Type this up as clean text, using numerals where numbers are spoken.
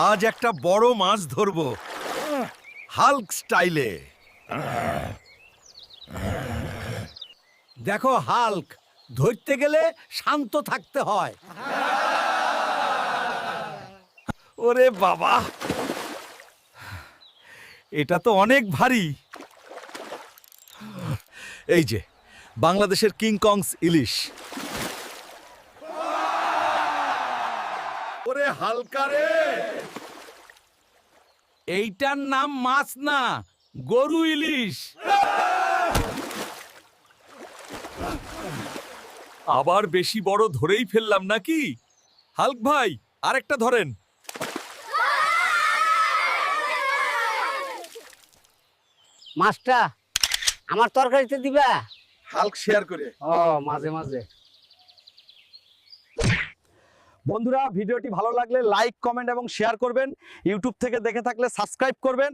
আজ একটা বড় মাছ ধরবো হাল্ক স্টাইলে। দেখো হাল্ক, ধরতে গেলে শান্ত থাকতে হয়। ওরে বাবা, এটা তো অনেক ভারী। এই যে বাংলাদেশের কিং কংস ইলিশ। ওরে হালকা রে, এইটার নাম মাছ না, গরু ইলিশ। আবার বেশি বড় ধরেই ফেললাম নাকি? হাল্ক ভাই, আরেকটা ধরেন। মাছটা আমার তরকারিতে দিবা? হাল্ক শেয়ার করে। ও, মাঝে মাঝে। বন্ধুরা, ভিডিওটি ভালো লাগলে লাইক, কমেন্ট এবং শেয়ার করবেন। ইউটিউব থেকে দেখে থাকলে সাবস্ক্রাইব করবেন।